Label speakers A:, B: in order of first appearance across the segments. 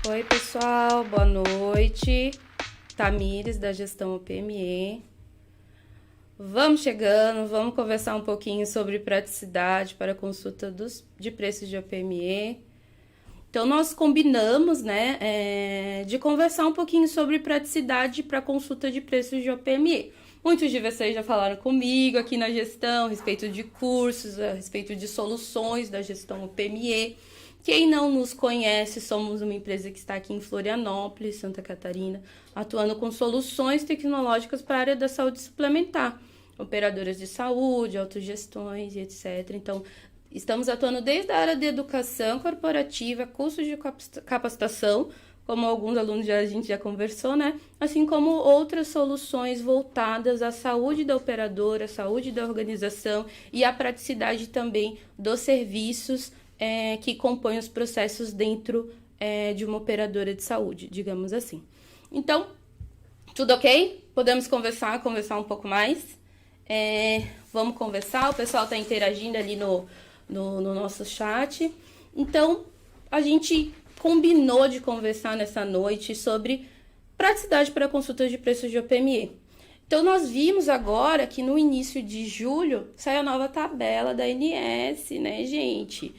A: Oi, pessoal, boa noite. Tamires, da Gestão OPME. Vamos chegando, vamos conversar um pouquinho sobre praticidade para consulta de preços de OPME. Então, nós combinamos, de conversar um pouquinho sobre praticidade para consulta de preços de OPME. Muitos de vocês já falaram comigo aqui na gestão a respeito de cursos, a respeito de soluções da gestão OPME. Quem não nos conhece, somos uma empresa que está aqui em Florianópolis, Santa Catarina, atuando com soluções tecnológicas para a área da saúde suplementar, operadoras de saúde, autogestões e etc. Então, estamos atuando desde a área de educação corporativa, cursos de capacitação, como alguns alunos a gente já conversou, né? Assim como outras soluções voltadas à saúde da operadora, à saúde da organização e à praticidade também dos serviços que compõem os processos dentro de uma operadora de saúde, digamos assim. Então, tudo ok? Podemos conversar um pouco mais? Vamos conversar, o pessoal está interagindo ali no nosso chat. Então, a gente combinou de conversar nessa noite sobre praticidade para consultas de preços de OPME. Então, nós vimos agora que no início de julho saiu a nova tabela da ANS, né, gente?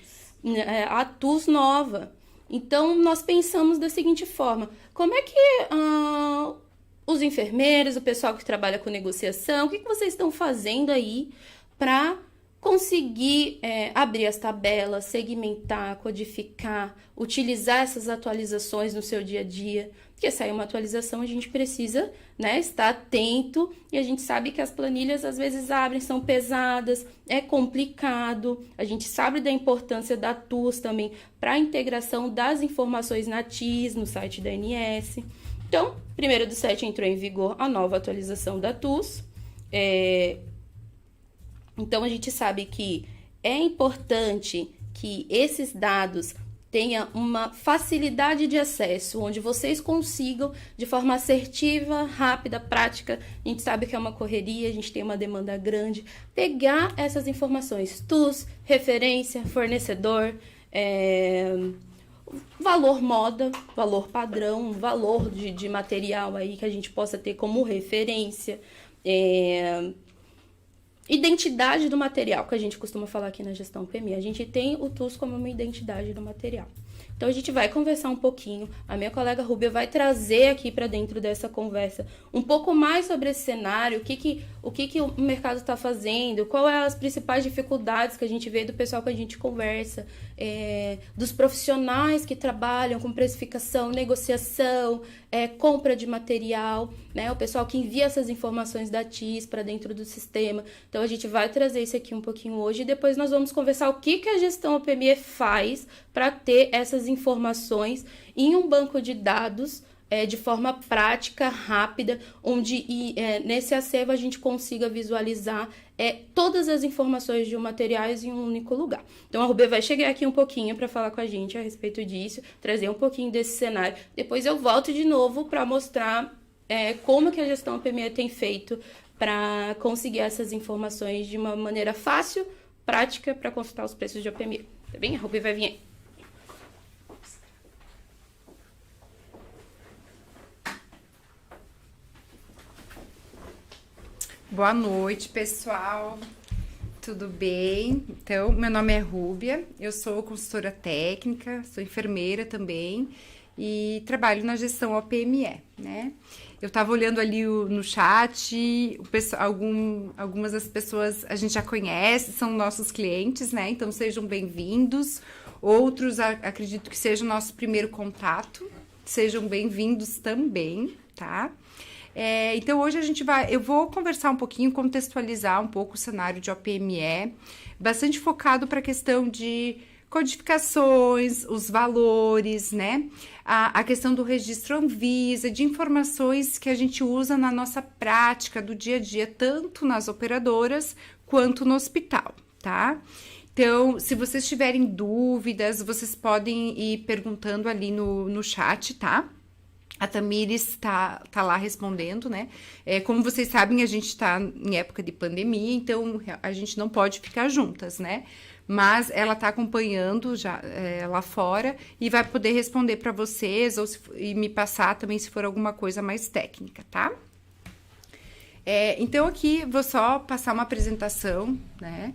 A: A TUS nova. Então, nós pensamos da seguinte forma: como é que os enfermeiros, o pessoal que trabalha com negociação, o que vocês estão fazendo aí para conseguir abrir as tabelas, segmentar, codificar, utilizar essas atualizações no seu dia a dia? Porque sair uma atualização, a gente precisa, né, estar atento, e a gente sabe que as planilhas às vezes abrem, são pesadas, é complicado. A gente sabe da importância da TUS também para a integração das informações na TIS, no site da ANS. Então, 1º/7 entrou em vigor a nova atualização da TUS. Então, a gente sabe que é importante que esses dados tenham uma facilidade de acesso, onde vocês consigam, de forma assertiva, rápida, prática. A gente sabe que é uma correria, a gente tem uma demanda grande. Pegar essas informações, TUS, referência, fornecedor, valor moda, valor padrão, valor de material aí que a gente possa ter como referência, identidade do material, que a gente costuma falar aqui na gestão PME. A gente tem o TUS como uma identidade do material. Então, a gente vai conversar um pouquinho. A minha colega Rúbia vai trazer aqui para dentro dessa conversa um pouco mais sobre esse cenário, o que o mercado está fazendo, quais as principais dificuldades que a gente vê do pessoal que a gente conversa, dos profissionais que trabalham com precificação, negociação, compra de material, né? O pessoal que envia essas informações da TIS para dentro do sistema. Então, a gente vai trazer isso aqui um pouquinho hoje, e depois nós vamos conversar o que a gestão OPME faz para ter essas informações em um banco de dados de forma prática, rápida, onde nesse acervo a gente consiga visualizar todas as informações de um materiais em um único lugar. Então, a Rubê vai chegar aqui um pouquinho para falar com a gente a respeito disso, trazer um pouquinho desse cenário. Depois eu volto de novo para mostrar como que a gestão OPME tem feito para conseguir essas informações de uma maneira fácil, prática, para consultar os preços de OPME. Tá bem? A Rubê vai vir aí.
B: Boa noite, pessoal. Tudo bem? Então, meu nome é Rúbia, eu sou consultora técnica, sou enfermeira também e trabalho na gestão OPME, né? Eu estava olhando ali no chat, algumas das pessoas a gente já conhece, são nossos clientes, né? Então, sejam bem-vindos. Outros, acredito que seja o nosso primeiro contato, sejam bem-vindos também, tá? Então, hoje eu vou conversar um pouquinho, contextualizar um pouco o cenário de OPME, bastante focado para a questão de codificações, os valores, né? A questão do registro Anvisa, de informações que a gente usa na nossa prática do dia a dia, tanto nas operadoras quanto no hospital, tá? Então, se vocês tiverem dúvidas, vocês podem ir perguntando ali no chat, tá? A Tamires tá lá respondendo, né? Como vocês sabem, a gente tá em época de pandemia, então a gente não pode ficar juntas, né? mas ela está acompanhando já lá fora e vai poder responder para vocês e me passar também se for alguma coisa mais técnica, tá? Então, aqui vou só passar uma apresentação, né?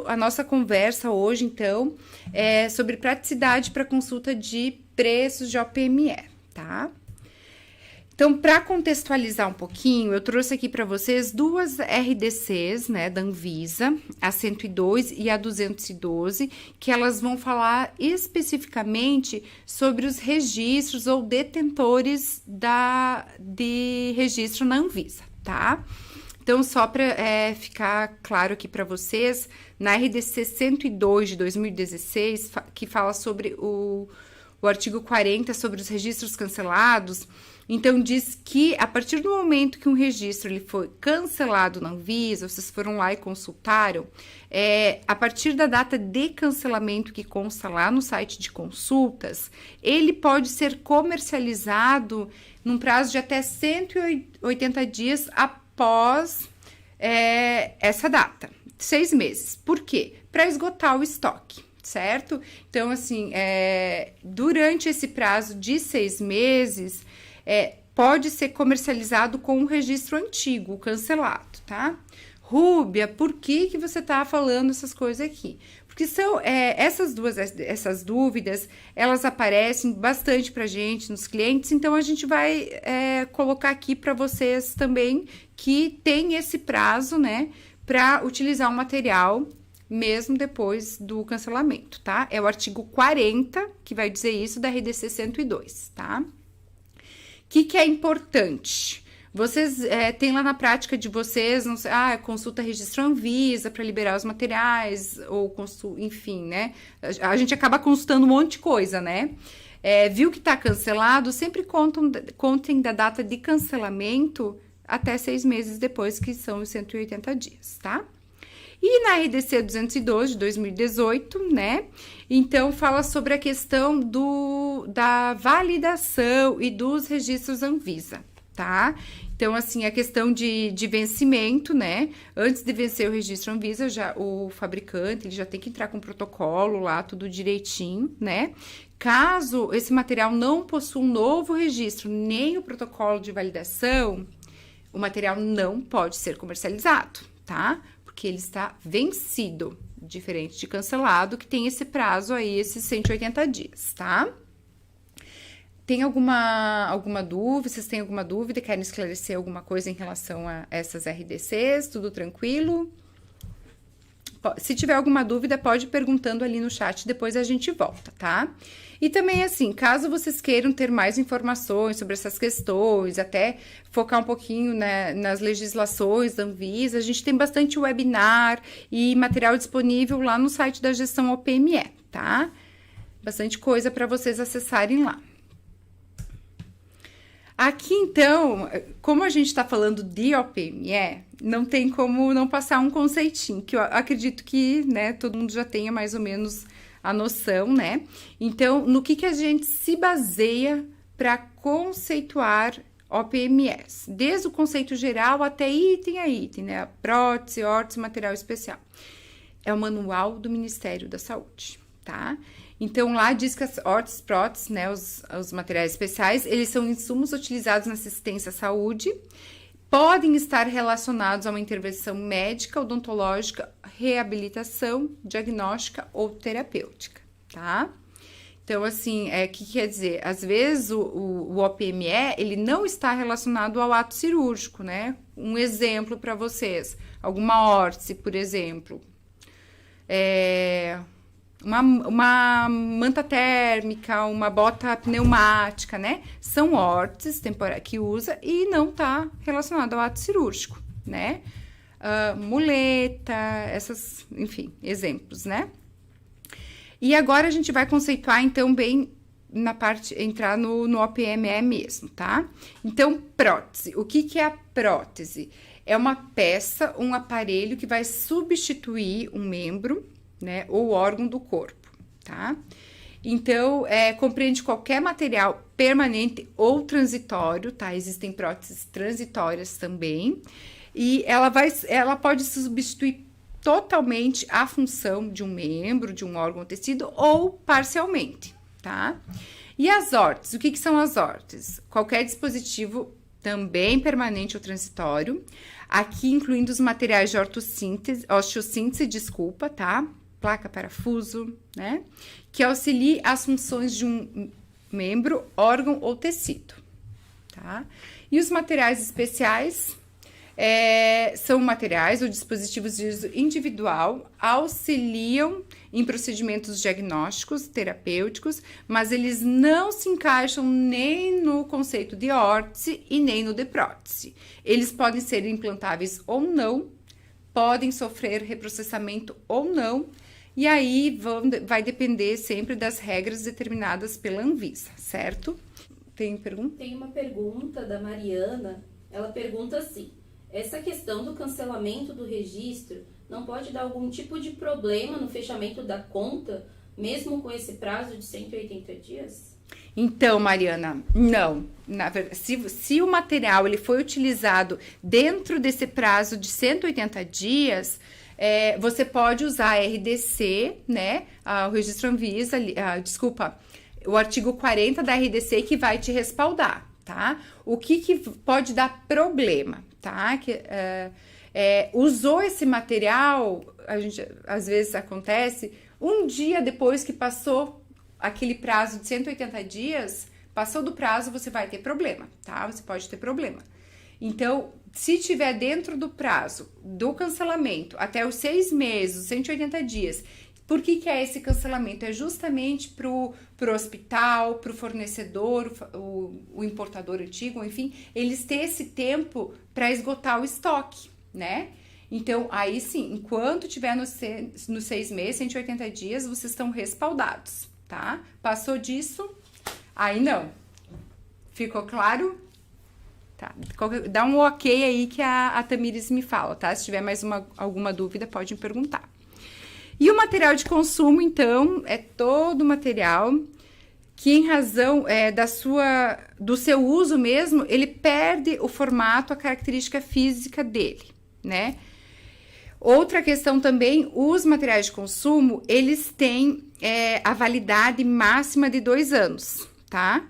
B: A nossa conversa hoje, então, é sobre praticidade para consulta de preços de OPME, tá? Então, para contextualizar um pouquinho, eu trouxe aqui para vocês duas RDCs, né, da Anvisa, a 102 e a 212, que elas vão falar especificamente sobre os registros ou detentores de registro na Anvisa, tá? Então, só para ficar claro aqui para vocês, na RDC 102 de 2016, que fala sobre o artigo 40, sobre os registros cancelados, então diz que a partir do momento que um registro ele foi cancelado na Anvisa, vocês foram lá e consultaram, a partir da data de cancelamento que consta lá no site de consultas, ele pode ser comercializado num prazo de até 180 dias após essa data, 6 meses. Por quê? Para esgotar o estoque, certo? Então, assim, durante esse prazo de 6 meses, pode ser comercializado com um registro antigo, cancelado, tá? Rúbia, por que você tá falando essas coisas aqui? Porque são essas dúvidas, elas aparecem bastante pra gente, nos clientes, então a gente vai colocar aqui para vocês também que tem esse prazo, né, para utilizar o material mesmo depois do cancelamento, tá? É o artigo 40 que vai dizer isso da RDC 102, tá? O que é importante? Vocês têm lá na prática de vocês, não sei, consulta registro Anvisa para liberar os materiais, ou enfim, né? A gente acaba consultando um monte de coisa, né? Viu que está cancelado, sempre contem da data de cancelamento até 6 meses depois, que são os 180 dias, tá? E na RDC 212 de 2018, né? Então, fala sobre a questão da validação e dos registros Anvisa, tá? Então, assim, a questão de vencimento, né? Antes de vencer o registro Anvisa, o fabricante ele já tem que entrar com o protocolo lá, tudo direitinho, né? Caso esse material não possua um novo registro, nem o protocolo de validação, o material não pode ser comercializado, tá? Porque ele está vencido, diferente de cancelado, que tem esse prazo aí, esses 180 dias, tá? Tem alguma dúvida? Vocês têm alguma dúvida? Querem esclarecer alguma coisa em relação a essas RDCs? Tudo tranquilo? Se tiver alguma dúvida, pode ir perguntando ali no chat, depois a gente volta, tá? E também, assim, caso vocês queiram ter mais informações sobre essas questões, até focar um pouquinho, né, nas legislações da Anvisa, a gente tem bastante webinar e material disponível lá no site da gestão OPME, tá? Bastante coisa para vocês acessarem lá. Aqui, então, como a gente está falando de OPME, não tem como não passar um conceitinho, que eu acredito que, né, todo mundo já tenha mais ou menos a noção, né? Então, no que a gente se baseia para conceituar OPMS? Desde o conceito geral até item a item, né? A prótese, órtese, material especial. É o manual do Ministério da Saúde, tá? Então, lá diz que as órteses, próteses, né, os materiais especiais, eles são insumos utilizados na assistência à saúde, podem estar relacionados a uma intervenção médica, odontológica, reabilitação, diagnóstica ou terapêutica, tá? Então, assim, o que quer dizer? Às vezes, o OPME, ele não está relacionado ao ato cirúrgico, né? Um exemplo para vocês, alguma órtese, por exemplo, uma manta térmica, uma bota pneumática, né? São órteses que usa e não está relacionado ao ato cirúrgico, né? Muleta, enfim, exemplos, né? E agora a gente vai conceituar, então, bem na parte, entrar no OPME mesmo, tá? Então, prótese. O que é a prótese? É uma peça, um aparelho que vai substituir um membro, né, ou órgão do corpo, tá? Então, compreende qualquer material permanente ou transitório, tá? Existem próteses transitórias também, e ela pode substituir totalmente a função de um membro, de um órgão ou tecido, ou parcialmente, tá? E as hortes, o que são as hortes? Qualquer dispositivo também permanente ou transitório, aqui incluindo os materiais de osteossíntese, desculpa, tá? Placa, parafuso, né? Que auxilie as funções de um membro, órgão ou tecido, tá? E os materiais especiais são materiais ou dispositivos de uso individual, auxiliam em procedimentos diagnósticos, terapêuticos, mas eles não se encaixam nem no conceito de órtese e nem no de prótese. Eles podem ser implantáveis ou não, podem sofrer reprocessamento ou não, e aí vai depender sempre das regras determinadas pela Anvisa, certo? Tem pergunta?
A: Tem uma pergunta da Mariana, ela pergunta assim: essa questão do cancelamento do registro não pode dar algum tipo de problema no fechamento da conta, mesmo com esse prazo de 180 dias?
B: Então, Mariana, não. Na verdade, se o material ele foi utilizado dentro desse prazo de 180 dias, você pode usar a RDC, né? O registro Anvisa, o artigo 40 da RDC que vai te respaldar, tá? O que pode dar problema, tá? Usou esse material, às vezes acontece, um dia depois que passou aquele prazo de 180 dias, passou do prazo, você vai ter problema, tá? Você pode ter problema. Então, se tiver dentro do prazo do cancelamento, até os 6 meses, 180 dias, por que é esse cancelamento? É justamente pro hospital, pro fornecedor, o importador antigo, enfim, eles têm esse tempo para esgotar o estoque, né? Então, aí sim, enquanto tiver nos 6 meses, 180 dias, vocês estão respaldados, tá? Passou disso, aí não. Ficou claro? Tá. Dá um ok aí que a Tamires me fala, tá? Se tiver mais alguma dúvida, pode me perguntar. E o material de consumo, então, é todo material que, em razão do seu uso mesmo, ele perde o formato, a característica física dele, né? Outra questão também, os materiais de consumo, eles têm a validade máxima de 2 anos, tá?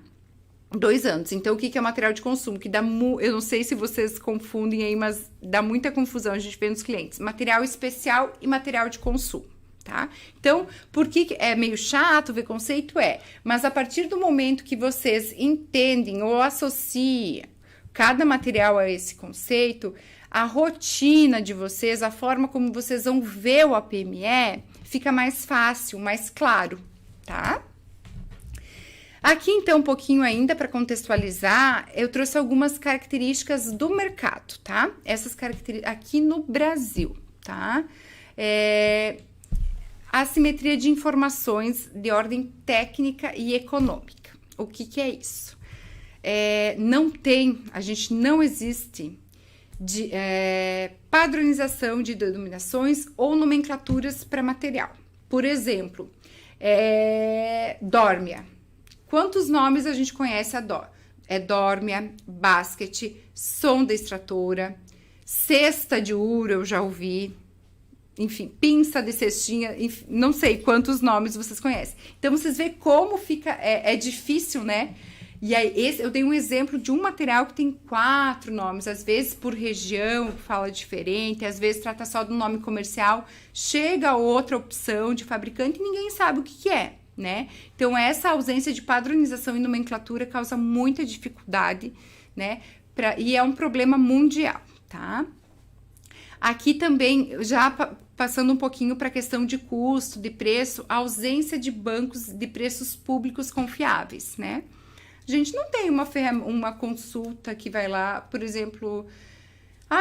B: 2 anos. Então, o que é material de consumo? Que eu não sei se vocês confundem aí, mas dá muita confusão, a gente vê nos clientes. Material especial e material de consumo, tá? Então, por que é meio chato ver conceito? Mas a partir do momento que vocês entendem ou associam cada material a esse conceito, a rotina de vocês, a forma como vocês vão ver o APME, fica mais fácil, mais claro, tá? Aqui, então, um pouquinho ainda para contextualizar, eu trouxe algumas características do mercado, tá? Essas características aqui no Brasil, tá? Assimetria de informações de ordem técnica e econômica. O que é isso? Não existe padronização de denominações ou nomenclaturas para material. Por exemplo, dórmia. Quantos nomes a gente conhece a dórmia, basquete, sonda extratora, cesta de ouro, eu já ouvi, enfim, pinça de cestinha, enfim, não sei quantos nomes vocês conhecem. Então, vocês veem como fica, difícil, né? E aí, eu dei um exemplo de um material que tem 4 nomes, às vezes por região fala diferente, às vezes trata só do nome comercial, chega outra opção de fabricante e ninguém sabe o que é, né? Então, essa ausência de padronização e nomenclatura causa muita dificuldade, né? E é um problema mundial, tá? Aqui também, já passando um pouquinho para a questão de custo, de preço, a ausência de bancos de preços públicos confiáveis, né? A gente não tem uma consulta que vai lá, por exemplo,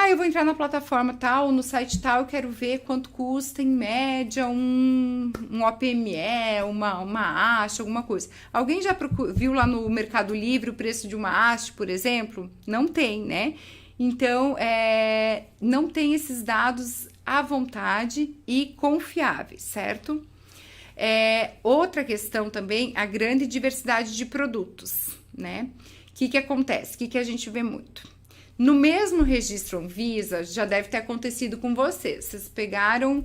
B: eu vou entrar na plataforma tal, no site tal, eu quero ver quanto custa em média um OPME, uma haste, alguma coisa. Alguém já viu lá no Mercado Livre o preço de uma haste, por exemplo? Não tem, né? Então, não tem esses dados à vontade e confiáveis, certo? Outra questão também, a grande diversidade de produtos, né? O que acontece? O que a gente vê muito? No mesmo registro Anvisa, já deve ter acontecido com vocês. Vocês pegaram,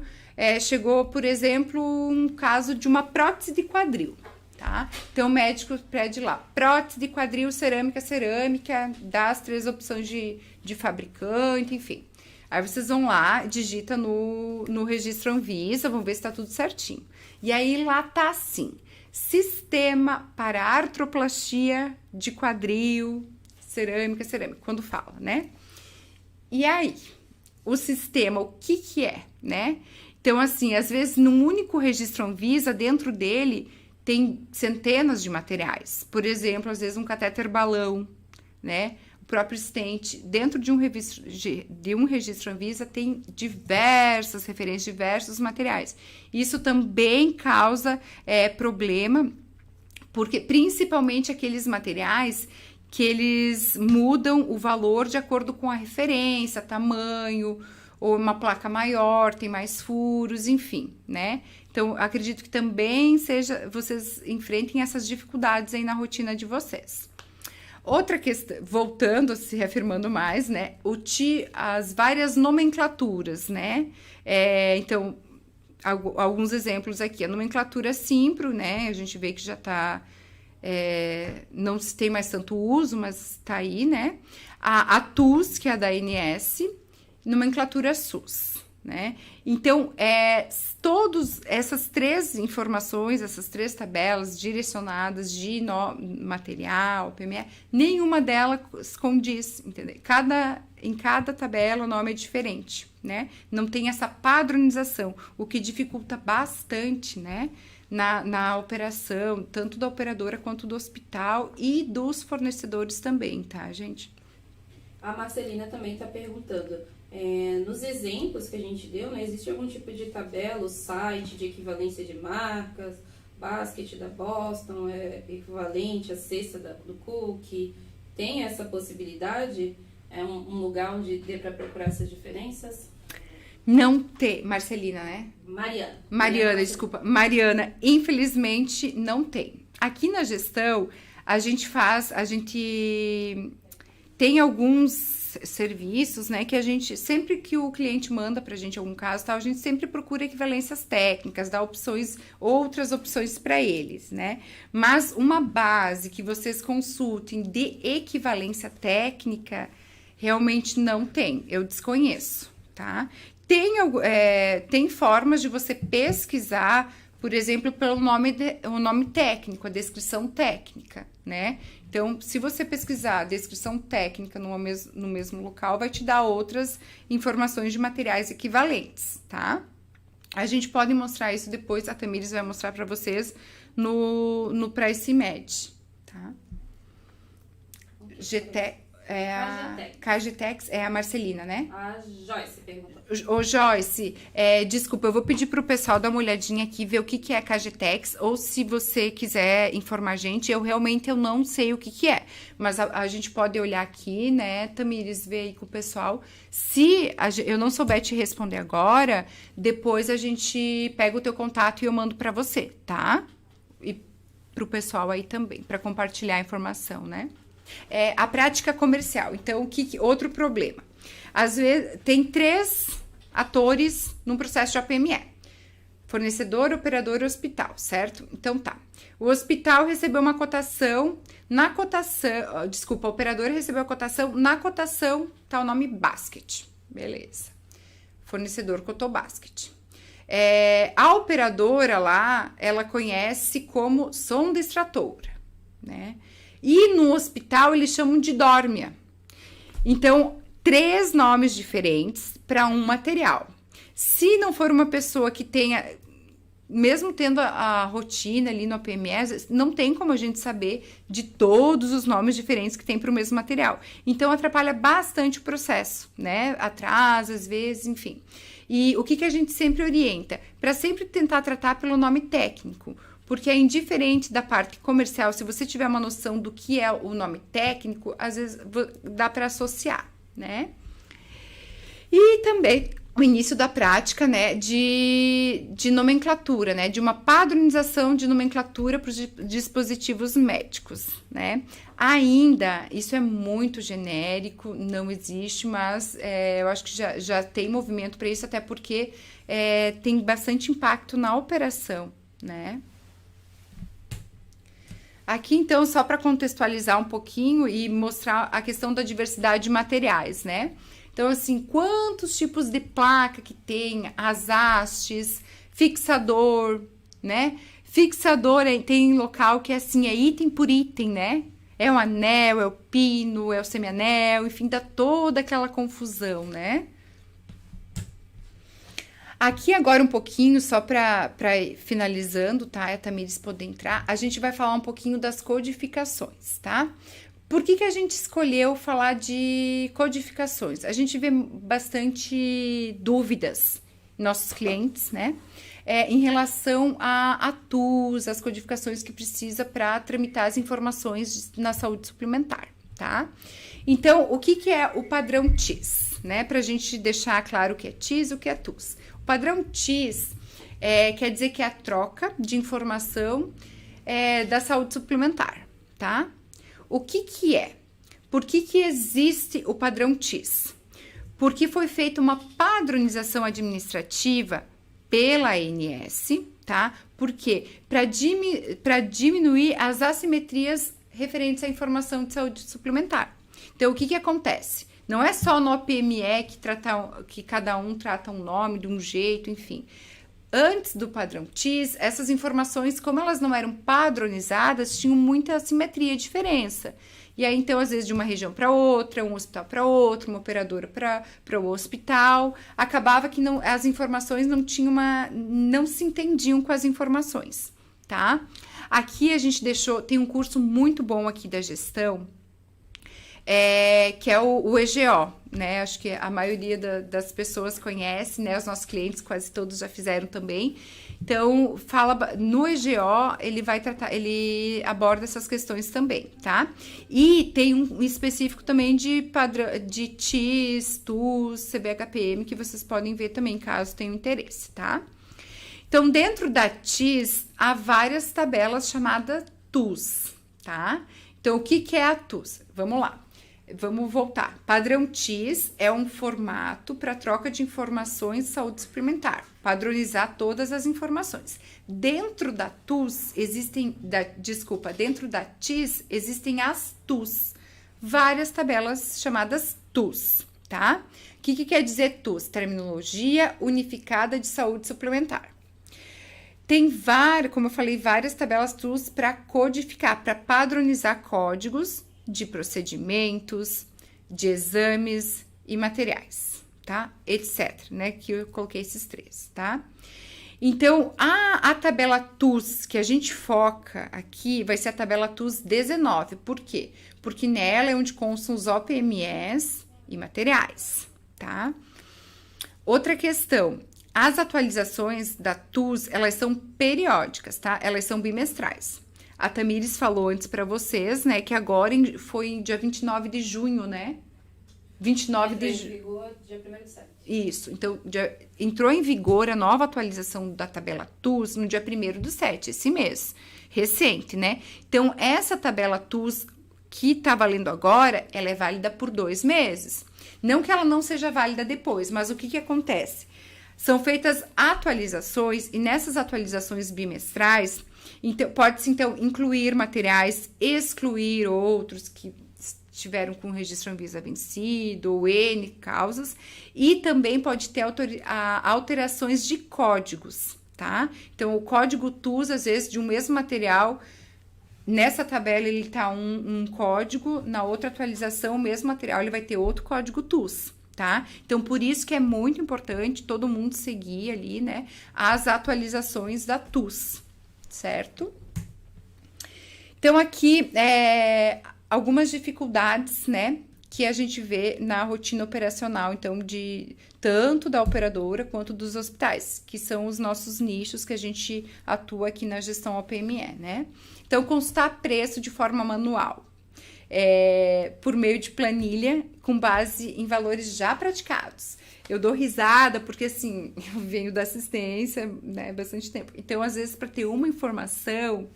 B: chegou, por exemplo, um caso de uma prótese de quadril, tá? Então, o médico pede lá, prótese de quadril, cerâmica, dá as 3 opções de fabricante, enfim. Aí vocês vão lá, digita no registro Anvisa, vão ver se tá tudo certinho. E aí lá tá assim, sistema para artroplastia de quadril, cerâmica, quando fala, né? E aí, o sistema, o que é, né? Então, assim, às vezes, num único registro Anvisa, dentro dele, tem centenas de materiais. Por exemplo, às vezes, um catéter balão, né? O próprio stent, dentro de um registro Anvisa, tem diversas referências, diversos materiais. Isso também causa problema, porque principalmente aqueles materiais que eles mudam o valor de acordo com a referência, tamanho, ou uma placa maior, tem mais furos, enfim, né? Então, acredito que também vocês enfrentem essas dificuldades aí na rotina de vocês. Outra questão, voltando, se reafirmando mais, né? As várias nomenclaturas, né? Então, alguns exemplos aqui. A nomenclatura Simpro, né? A gente vê que já está... não se tem mais tanto uso, mas tá aí, né? A TUS, que é a da ANS, nomenclatura SUS, né? Então, todas essas 3 informações, essas 3 tabelas direcionadas de material, PME, nenhuma delas condiz, entendeu? Em cada tabela o nome é diferente, né? Não tem essa padronização, o que dificulta bastante, né? Na operação, tanto da operadora quanto do hospital e dos fornecedores também, tá, gente?
A: A Marcelina também está perguntando, nos exemplos que a gente deu, né, existe algum tipo de tabela, o site de equivalência de marcas, basket da Boston, equivalente à cesta do Cook, tem essa possibilidade? É um lugar onde dê para procurar essas diferenças?
B: Não tem, Marcelina, né? Mariana, desculpa. Mariana, infelizmente não tem. Aqui na gestão, a gente tem alguns serviços, né, que a gente, sempre que o cliente manda pra gente algum caso, tal, a gente sempre procura equivalências técnicas, dá outras opções para eles, né? Mas uma base que vocês consultem de equivalência técnica, realmente não tem, eu desconheço, tá? Tem formas de você pesquisar, por exemplo, pelo o nome técnico, a descrição técnica, né? Então, se você pesquisar a descrição técnica no mesmo local, vai te dar outras informações de materiais equivalentes, tá? A gente pode mostrar isso depois, a Tamires vai mostrar para vocês no Price Med, tá? Cagitex é a Marcelina, né?
A: A Joyce perguntou.
B: Ô, Joyce, desculpa, eu vou pedir pro pessoal dar uma olhadinha aqui, ver o que é Cagitex, ou se você quiser informar a gente, eu não sei o que é, mas a gente pode olhar aqui, né, Tamires, ver aí com o pessoal. Se eu não souber te responder agora, depois a gente pega o teu contato e eu mando para você, tá? E pro pessoal aí também, para compartilhar a informação, né? A prática comercial. Então, outro problema? Às vezes, tem 3 atores num processo de APME. Fornecedor, operador e hospital, certo? Então, tá. O hospital recebeu uma cotação, o operador recebeu a cotação, na cotação tá o nome basket. Beleza. Fornecedor cotou basket. A operadora lá, ela conhece como sonda extratora, né? E no hospital eles chamam de dórmia. Então, 3 nomes diferentes para um material. Se não for uma pessoa que tenha, mesmo tendo a rotina ali no APMS, não tem como a gente saber de todos os nomes diferentes que tem para o mesmo material. Então, atrapalha bastante o processo, né? Atrasa, às vezes, enfim. E o que a gente sempre orienta? Para sempre tentar tratar pelo nome técnico. Porque é indiferente da parte comercial, se você tiver uma noção do que é o nome técnico, às vezes dá para associar, né? E também, o início da prática, né, de nomenclatura, né, de uma padronização de nomenclatura para os dispositivos médicos, né. Ainda, isso é muito genérico, não existe, mas eu acho que já tem movimento para isso, até porque tem bastante impacto na operação, né. Aqui, então, só para contextualizar um pouquinho e mostrar a questão da diversidade de materiais, né? Então, assim, quantos tipos de placa que tem, as hastes, fixador, né? Fixador tem local que é assim, é item por item, né? É o anel, é o pino, é o semianel, enfim, dá toda aquela confusão, né? Aqui agora um pouquinho, só para finalizando, tá? A Tamires poder entrar, a gente vai falar um pouquinho das codificações, tá? Por que a gente escolheu falar de codificações? A gente vê bastante dúvidas em nossos clientes, né? Em relação a TUS, as codificações que precisa para tramitar as informações na saúde suplementar, tá? Então, o que é o padrão TIS, né? Para a gente deixar claro o que é TIS e o que é TUS. O padrão TIS quer dizer que é a troca de informação da saúde suplementar, tá? O que é? Por que existe o padrão TIS? Porque foi feita uma padronização administrativa pela ANS, tá? Por quê? Para diminuir as assimetrias referentes à informação de saúde suplementar. Então, o que acontece? Não é só no OPME que cada um trata um nome de um jeito, enfim. Antes do padrão TIS, essas informações, como elas não eram padronizadas, tinham muita assimetria e diferença. E aí, então, às vezes, de uma região para outra, um hospital para outro, uma operadora para o hospital, acabava que as informações não se entendiam com as informações, tá? Aqui a gente tem um curso muito bom aqui da gestão, que é o EGO, né? Acho que a maioria das pessoas conhece, né? Os nossos clientes quase todos já fizeram também. Então, no EGO, ele aborda essas questões também, tá? E tem um específico também de TIS, TUS, CBHPM, que vocês podem ver também, caso tenham interesse, tá? Então, dentro da TIS, há várias tabelas chamadas TUS, tá? Então, o que é a TUS? Vamos lá. Vamos voltar. Padrão TIS é um formato para troca de informações de saúde suplementar, padronizar todas as informações. Dentro da TUS dentro da TIS existem as TUS, várias tabelas chamadas TUS, tá? O que quer dizer TUS? Terminologia Unificada de Saúde Suplementar. Tem como eu falei, várias tabelas TUS para codificar, para padronizar códigos de procedimentos, de exames e materiais, tá? Etc, né? Que eu coloquei esses três, tá? Então, a tabela TUS que a gente foca aqui vai ser a tabela TUS 19. Por quê? Porque nela é onde constam os OPMEs e materiais, tá? Outra questão, as atualizações da TUS, elas são periódicas, tá? Elas são bimestrais. A Tamires falou antes para vocês, né, que agora foi dia 29 de junho, né? 29 de junho.
A: Entrou em vigor dia 1º/7.
B: Isso, então entrou em vigor a nova atualização da tabela TUS no dia 1º/7, esse mês, recente, né? Então, essa tabela TUS que tá valendo agora, ela é válida por 2 meses. Não que ela não seja válida depois, mas o que acontece? São feitas atualizações e nessas atualizações bimestrais, então, pode-se, então, incluir materiais, excluir outros que estiveram com o registro Anvisa vencido ou N causas, e também pode ter alterações de códigos, tá? Então, o código TUS, às vezes, de um mesmo material, nessa tabela ele tá um código, na outra atualização, o mesmo material, ele vai ter outro código TUS, tá? Então, por isso que é muito importante todo mundo seguir ali, né, as atualizações da TUS, certo? Então, aqui, algumas dificuldades, né, que a gente vê na rotina operacional, então, tanto da operadora quanto dos hospitais, que são os nossos nichos que a gente atua aqui na gestão OPME, né? Então, consultar preço de forma manual. por meio de planilha com base em valores já praticados. Eu dou risada porque, assim, eu venho da assistência, né, bastante tempo. Então, às vezes, para ter uma informação,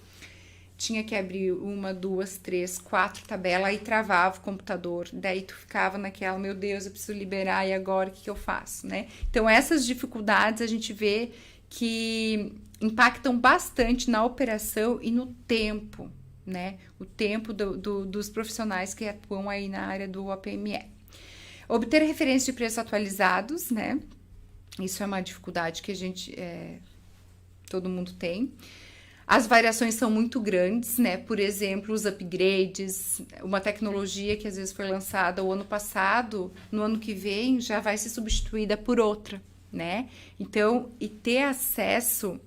B: tinha que abrir 1, 2, 3, 4 tabelas, aí travava o computador. Daí tu ficava naquela, meu Deus, eu preciso liberar, e agora o que eu faço, né? Então, essas dificuldades a gente vê que impactam bastante na operação e no tempo, né? O tempo dos profissionais que atuam aí na área do APME. Obter referências de preços atualizados, né? Isso é uma dificuldade que todo mundo tem. As variações são muito grandes, né? Por exemplo, os upgrades, uma tecnologia que às vezes foi lançada o ano passado, no ano que vem já vai ser substituída por outra, né? Então, e ter acesso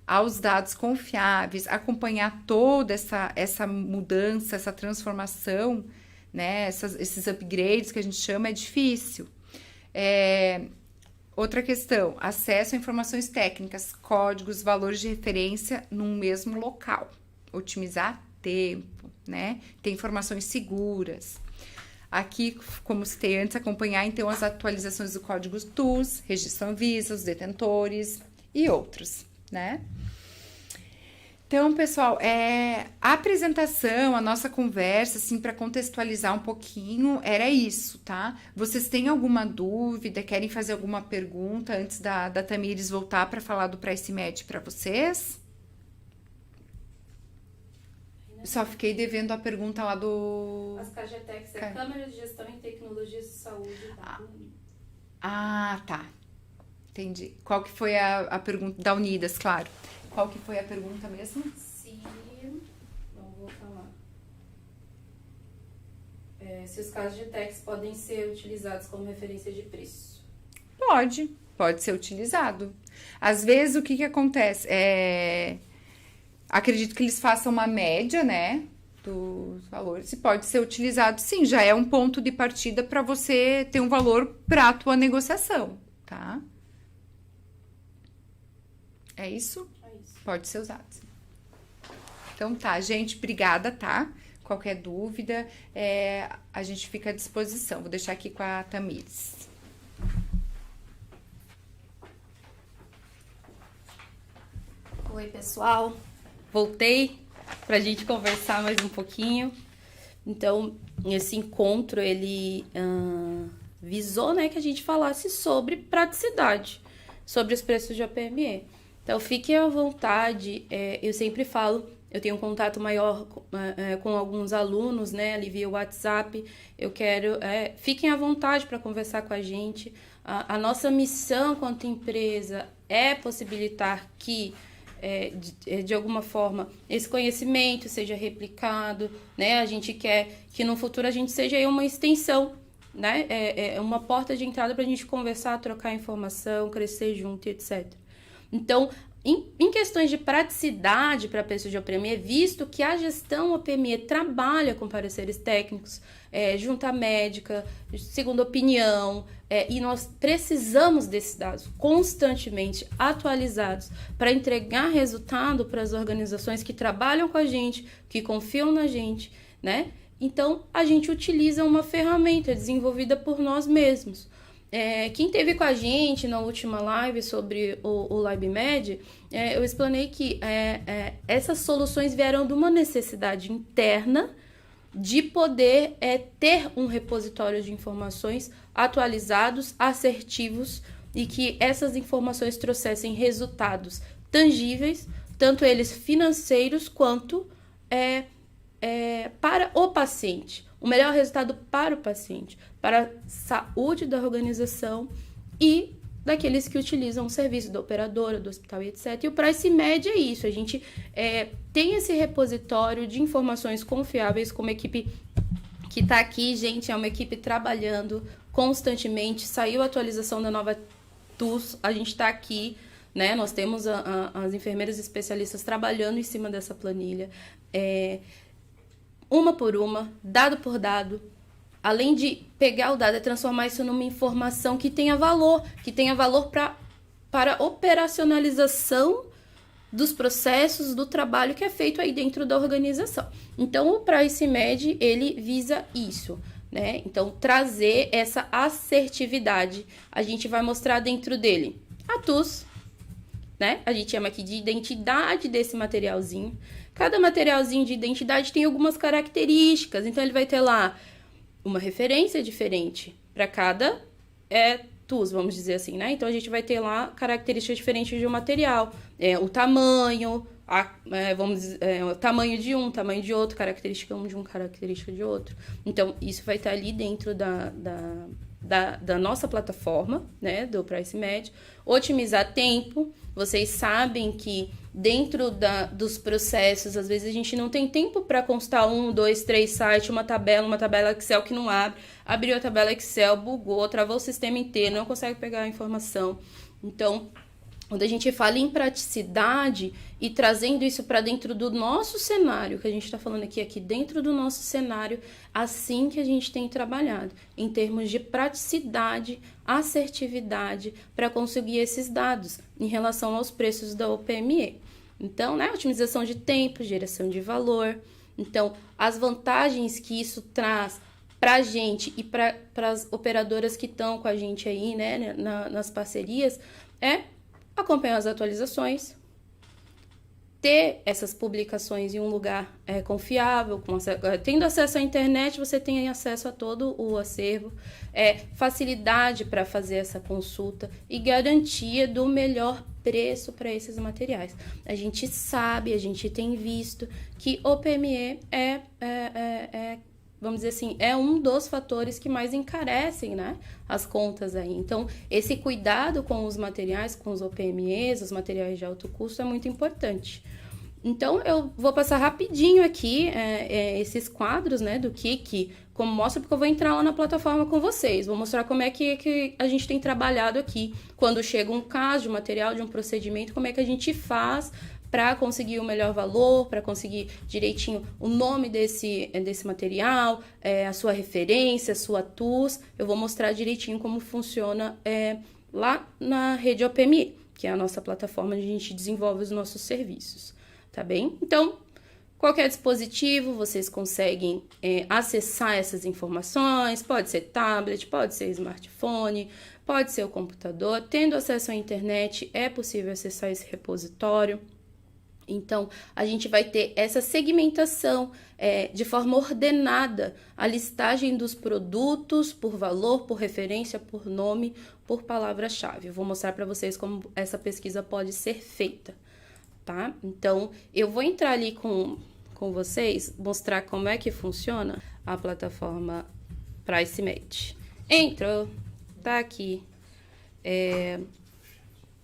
B: aos dados confiáveis, acompanhar toda essa mudança, essa transformação, né? Esses upgrades que a gente chama é difícil. Outra questão, acesso a informações técnicas, códigos, valores de referência num mesmo local. Otimizar tempo, né? Ter informações seguras. Aqui, como citei antes, acompanhar então as atualizações do código TUS, registro Anvisa, os detentores e outros, né? Então, pessoal, a apresentação, a nossa conversa, assim, para contextualizar um pouquinho, era isso, tá? Vocês têm alguma dúvida, querem fazer alguma pergunta antes da Tamires voltar para falar do Pricemap para vocês? Só fiquei devendo a pergunta lá do...
A: As KGTECs é Câmara de Gestão em Tecnologias de Saúde.
B: Tá. Entendi. Qual que foi a pergunta da Unidas, claro. Qual que foi a pergunta mesmo?
A: Não vou falar. Se os KGTECs podem ser utilizados como referência de preço.
B: Pode ser utilizado. Às vezes, o que acontece? Acredito que eles façam uma média, né, dos valores, e pode ser utilizado, sim, já é um ponto de partida para você ter um valor para a tua negociação, tá? É isso? Pode ser usado. Então tá, gente, obrigada, tá? Qualquer dúvida, a gente fica à disposição. Vou deixar aqui com a Tamires.
A: Oi, pessoal. Voltei pra gente conversar mais um pouquinho. Então, esse encontro, ele visou, né, que a gente falasse sobre praticidade, sobre os preços de APME. Então, fiquem à vontade, eu sempre falo, eu tenho um contato maior com alguns alunos, né, ali via WhatsApp, fiquem à vontade para conversar com a gente. A nossa missão quanto empresa é possibilitar que, de alguma forma, esse conhecimento seja replicado, né, a gente quer que no futuro a gente seja aí uma extensão, né, uma porta de entrada para a gente conversar, trocar informação, crescer junto, etc. Então, em questões de praticidade para a pessoa de APME, visto que a gestão APME trabalha com pareceres técnicos, junta médica, segunda opinião, e nós precisamos desses dados constantemente atualizados para entregar resultado para as organizações que trabalham com a gente, que confiam na gente, né? Então, a gente utiliza uma ferramenta desenvolvida por nós mesmos. Quem esteve com a gente na última live sobre o LabMed, eu explanei que essas soluções vieram de uma necessidade interna de poder ter um repositório de informações atualizados, assertivos, e que essas informações trouxessem resultados tangíveis, tanto eles financeiros quanto para o paciente. O melhor resultado para o paciente, para a saúde da organização e daqueles que utilizam o serviço da operadora, do hospital, etc. E o Pricemap é isso, a gente tem esse repositório de informações confiáveis como equipe que está aqui, gente, é uma equipe trabalhando constantemente, saiu a atualização da nova TUS, a gente está aqui, né? Nós temos as enfermeiras especialistas trabalhando em cima dessa planilha, uma por uma, dado por dado, além de pegar o dado e transformar isso numa informação que tenha valor para a operacionalização dos processos, do trabalho que é feito aí dentro da organização. Então, o PriceMed, ele visa isso, né? Então, trazer essa assertividade. A gente vai mostrar dentro dele a TUS, né? A gente chama aqui de identidade desse materialzinho. Cada materialzinho de identidade tem algumas características. Então, ele vai ter lá uma referência diferente para cada TUS, vamos dizer assim, né? Então, a gente vai ter lá características diferentes de um material. O tamanho, o tamanho de um, tamanho de outro, característica de um, característica de outro. Então, isso vai estar ali dentro da nossa plataforma, né, do PriceMed. Otimizar tempo. Vocês sabem que dentro dos processos, às vezes a gente não tem tempo para constar 1, 2, 3 sites, uma tabela Excel que não abre. Abriu a tabela Excel, bugou, travou o sistema inteiro, não consegue pegar a informação. Então, quando a gente fala em praticidade e trazendo isso para dentro do nosso cenário, que a gente está falando aqui dentro do nosso cenário, assim que a gente tem trabalhado, em termos de praticidade, assertividade, para conseguir esses dados em relação aos preços da OPME. Então, né, otimização de tempo, geração de valor. Então, as vantagens que isso traz para a gente e para as operadoras que estão com a gente aí, né, nas parcerias, acompanhar as atualizações, ter essas publicações em um lugar confiável, tendo acesso à internet, você tem acesso a todo o acervo, facilidade para fazer essa consulta e garantia do melhor preço para esses materiais. A gente sabe, a gente tem visto que o PME vamos dizer assim, é um dos fatores que mais encarecem, né, as contas aí. Então, esse cuidado com os materiais, com os OPMEs, os materiais de alto custo, é muito importante. Então, eu vou passar rapidinho aqui esses quadros, né, do que como mostra, porque eu vou entrar lá na plataforma com vocês. Vou mostrar como é que a gente tem trabalhado aqui. Quando chega um caso de um material, de um procedimento, como é que a gente faz para conseguir o melhor valor, para conseguir direitinho o nome desse material, a sua referência, a sua TUS. Eu vou mostrar direitinho como funciona lá na rede OPME, que é a nossa plataforma onde a gente desenvolve os nossos serviços, tá bem? Então, qualquer dispositivo, vocês conseguem acessar essas informações, pode ser tablet, pode ser smartphone, pode ser o computador. Tendo acesso à internet, é possível acessar esse repositório. Então, a gente vai ter essa segmentação de forma ordenada, a listagem dos produtos por valor, por referência, por nome, por palavra-chave. Eu vou mostrar para vocês como essa pesquisa pode ser feita, tá? Então, eu vou entrar ali com vocês, mostrar como é que funciona a plataforma PriceMed. Entrou, tá aqui.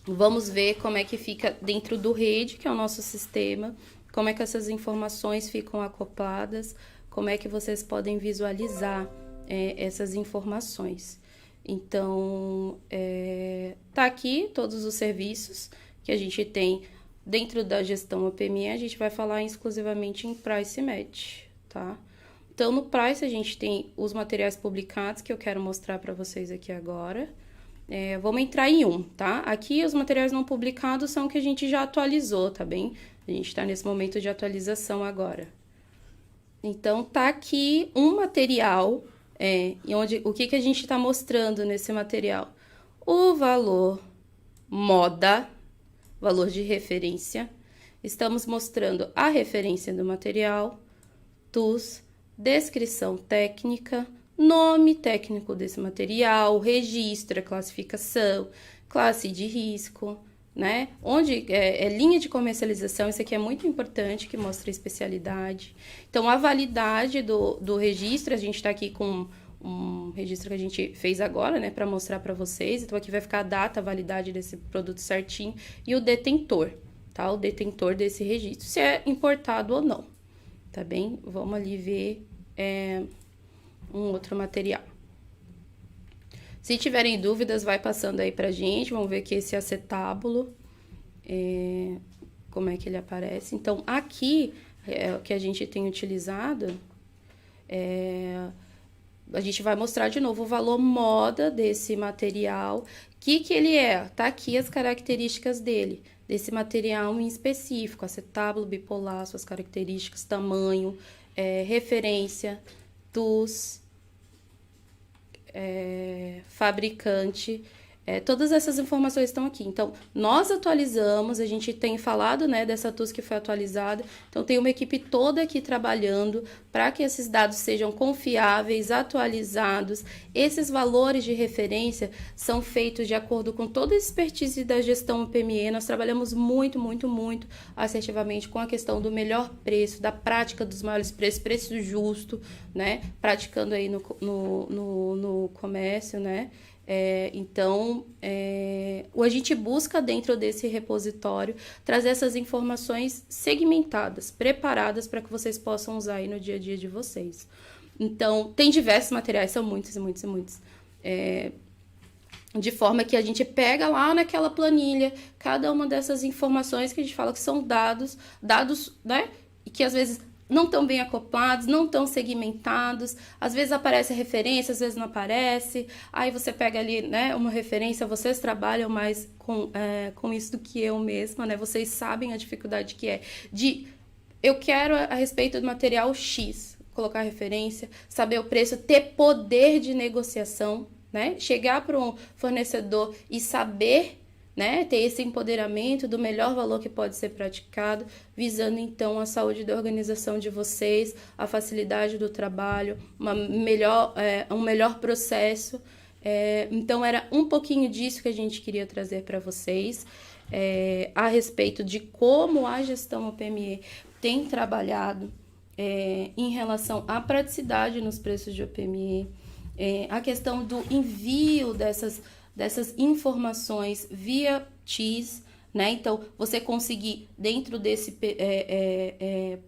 A: Vamos ver como é que fica dentro do rede, que é o nosso sistema, como é que essas informações ficam acopladas, como é que vocês podem visualizar essas informações. Então, tá aqui todos os serviços que a gente tem dentro da gestão OPME, a gente vai falar exclusivamente em PriceMed, tá? Então, no Price, a gente tem os materiais publicados, que eu quero mostrar para vocês aqui agora. Vamos entrar em um, tá? Aqui os materiais não publicados são o que a gente já atualizou, tá bem? A gente tá nesse momento de atualização agora. Então, tá aqui um material, o que a gente tá mostrando nesse material? O valor moda, valor de referência. Estamos mostrando a referência do material, TUS, descrição técnica, nome técnico desse material, registro, classificação, classe de risco, né? Onde linha de comercialização, isso aqui é muito importante, que mostra a especialidade. Então, a validade do registro, a gente está aqui com um registro que a gente fez agora, né, para mostrar para vocês. Então, aqui vai ficar a data, a validade desse produto certinho e o detentor, tá? O detentor desse registro, se é importado ou não, tá bem? Vamos ali ver um outro material. Se tiverem dúvidas, vai passando aí pra gente. Vamos ver aqui esse acetábulo, como é que ele aparece. Então, aqui, o que a gente tem utilizado A gente vai mostrar de novo o valor moda desse material. O que ele é? Tá aqui as características dele, desse material em específico, acetábulo, bipolar, suas características, tamanho, referência, TUS, fabricante. Todas essas informações estão aqui. Então, nós atualizamos, a gente tem falado, né, dessa TUS que foi atualizada. Então, tem uma equipe toda aqui trabalhando para que esses dados sejam confiáveis, atualizados. Esses valores de referência são feitos de acordo com toda a expertise da gestão PME. Nós trabalhamos muito, muito, muito assertivamente com a questão do melhor preço, da prática dos maiores preços, preço justo, né, praticando aí no comércio, né. Então, a gente busca dentro desse repositório trazer essas informações segmentadas, preparadas para que vocês possam usar aí no dia a dia de vocês. Então, tem diversos materiais, são muitos e muitos e muitos. De forma que a gente pega lá naquela planilha cada uma dessas informações que a gente fala que são dados, né? E que às vezes não estão bem acoplados, não estão segmentados, às vezes aparece a referência, às vezes não aparece, aí você pega ali, né, uma referência, vocês trabalham mais com isso do que eu mesma, né, vocês sabem a dificuldade que é eu quero a respeito do material X, colocar referência, saber o preço, ter poder de negociação, né, chegar para um fornecedor e saber, né, ter esse empoderamento do melhor valor que pode ser praticado, visando então a saúde da organização de vocês, a facilidade do trabalho, um melhor processo. Então era um pouquinho disso que a gente queria trazer para vocês, a respeito de como a gestão OPME tem trabalhado em relação à praticidade nos preços de OPME, a questão do envio dessas informações via TIS, né? Então, você conseguir, dentro desse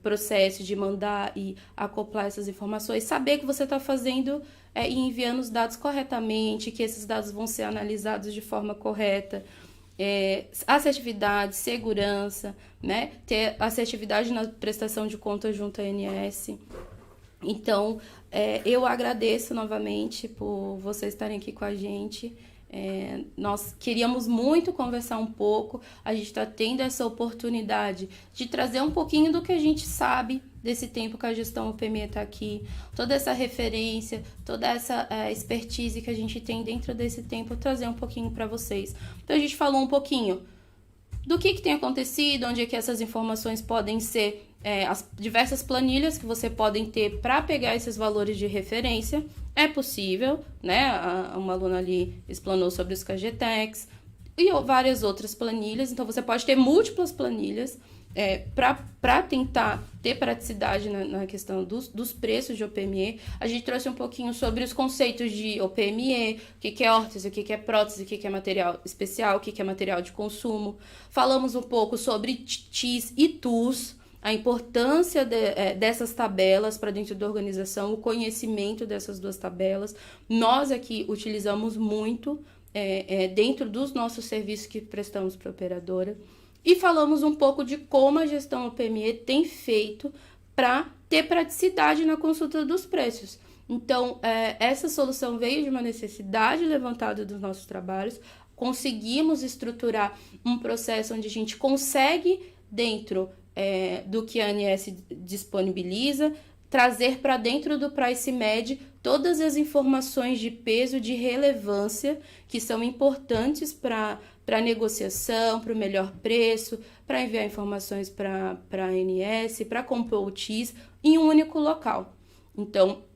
A: processo de mandar e acoplar essas informações, saber que você está fazendo e enviando os dados corretamente, que esses dados vão ser analisados de forma correta, assertividade, segurança, né? Ter assertividade na prestação de contas junto à ANS. Então, eu agradeço novamente por vocês estarem aqui com a gente. Nós queríamos muito conversar um pouco, a gente está tendo essa oportunidade de trazer um pouquinho do que a gente sabe desse tempo que a gestão OPME está aqui, toda essa referência, toda essa expertise que a gente tem dentro desse tempo, trazer um pouquinho para vocês. Então a gente falou um pouquinho do que tem acontecido, onde é que essas informações podem ser, as diversas planilhas que você podem ter para pegar esses valores de referência. É possível, né? Uma aluna ali explanou sobre os KGTECs e várias outras planilhas. Então, você pode ter múltiplas planilhas para tentar ter praticidade na questão dos preços de OPME. A gente trouxe um pouquinho sobre os conceitos de OPME, o que é órtese, o que é prótese, o que é material especial, o que é material de consumo. Falamos um pouco sobre TIS e TUS, a importância dessas tabelas para dentro da organização, o conhecimento dessas duas tabelas. Nós aqui utilizamos muito dentro dos nossos serviços que prestamos para a operadora. E falamos um pouco de como a gestão OPME tem feito para ter praticidade na consulta dos preços. Então, essa solução veio de uma necessidade levantada dos nossos trabalhos. Conseguimos estruturar um processo onde a gente consegue, dentro do que a ANS disponibiliza, trazer para dentro do Price Med todas as informações de peso, de relevância, que são importantes para a negociação, para o melhor preço, para enviar informações para a ANS, para compor o TIS em um único local. Então,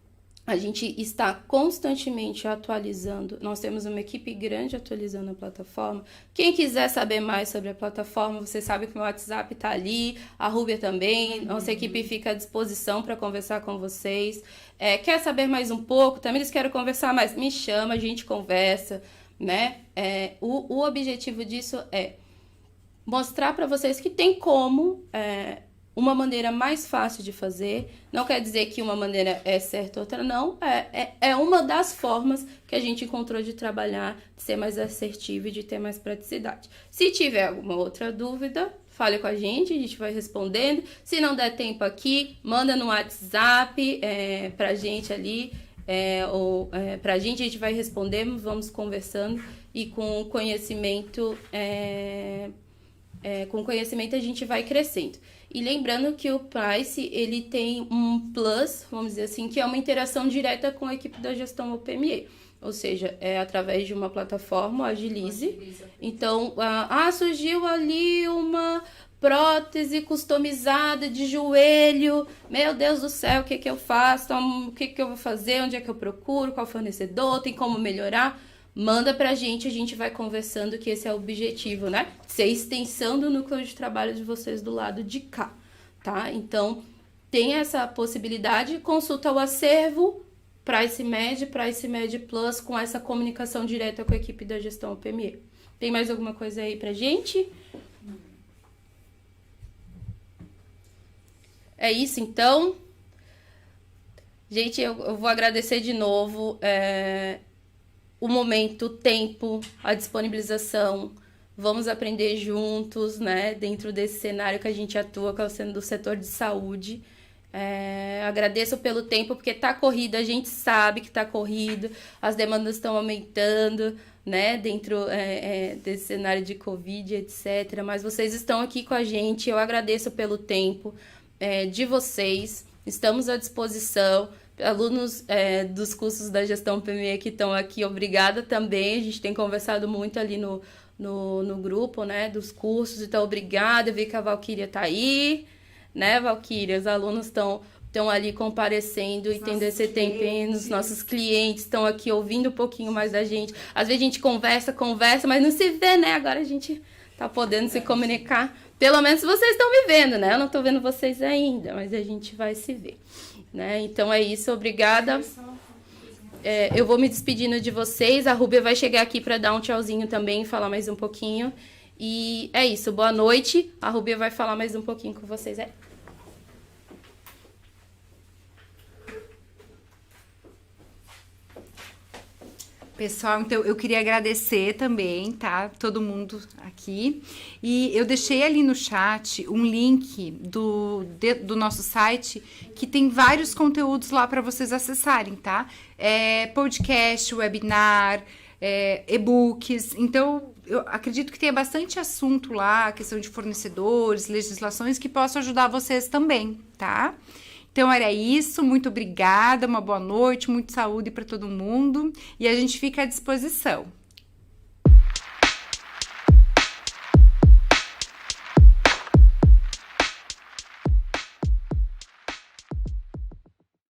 A: a gente está constantemente atualizando, nós temos uma equipe grande atualizando a plataforma. Quem quiser saber mais sobre a plataforma, você sabe que o meu WhatsApp está ali, a Rúbia também, nossa equipe fica à disposição para conversar com vocês. Quer saber mais um pouco? Também eles querem conversar mais? Me chama, a gente conversa, né? O objetivo disso é mostrar para vocês que tem como... uma maneira mais fácil de fazer, não quer dizer que uma maneira é certa, outra não, é uma das formas que a gente encontrou de trabalhar, de ser mais assertivo e de ter mais praticidade. Se tiver alguma outra dúvida, fale com a gente vai respondendo. Se não der tempo aqui, manda no WhatsApp pra gente ali, Para a gente vai responder, vamos conversando e com conhecimento a gente vai crescendo. E lembrando que o Price, ele tem um plus, vamos dizer assim, que é uma interação direta com a equipe da gestão OPME. Ou seja, é através de uma plataforma, Agilize. Então, surgiu ali uma prótese customizada de joelho. Meu Deus do céu, o que eu faço? Então, o que eu vou fazer? Onde é que eu procuro? Qual fornecedor? Tem como melhorar? Manda pra gente, a gente vai conversando, que esse é o objetivo, né? Ser extensão do núcleo de trabalho de vocês do lado de cá, tá? Então, tem essa possibilidade, consulta o acervo, Price Med Plus, com essa comunicação direta com a equipe da gestão OPME. Tem mais alguma coisa aí pra gente? É isso, então. Gente, eu vou agradecer de novo o momento, o tempo, a disponibilização. Vamos aprender juntos, né? Dentro desse cenário que a gente atua, que é o cenário do setor de saúde. Agradeço pelo tempo, porque tá corrido, a gente sabe que tá corrido, as demandas estão aumentando, né? Dentro desse cenário de Covid, etc. Mas vocês estão aqui com a gente, eu agradeço pelo tempo de vocês, estamos à disposição. Alunos dos cursos da gestão PME que estão aqui, obrigada também. A gente tem conversado muito ali no grupo, né, dos cursos. Então, obrigada. Eu vi que a Valquíria está aí, né, Valquíria? Os alunos estão ali comparecendo e tendo esse tempinho. Os nossos clientes estão aqui ouvindo um pouquinho mais da gente. Às vezes a gente conversa, mas não se vê, né? Agora a gente está podendo se comunicar. Pelo menos vocês estão me vendo, né? Eu não estou vendo vocês ainda, mas a gente vai se ver. Né? Então é isso, obrigada. Eu vou me despedindo de vocês. A Rúbia vai chegar aqui para dar um tchauzinho também, falar mais um pouquinho. E é isso, boa noite. A Rúbia vai falar mais um pouquinho com vocês.
B: Pessoal, então eu queria agradecer também, tá? Todo mundo aqui. E eu deixei ali no chat um link do nosso site que tem vários conteúdos lá para vocês acessarem, tá? Podcast, webinar, e-books. Então, eu acredito que tenha bastante assunto lá, questão de fornecedores, legislações que possam ajudar vocês também, tá? Então, era isso. Muito obrigada, uma boa noite, muita saúde para todo mundo e a gente fica à disposição.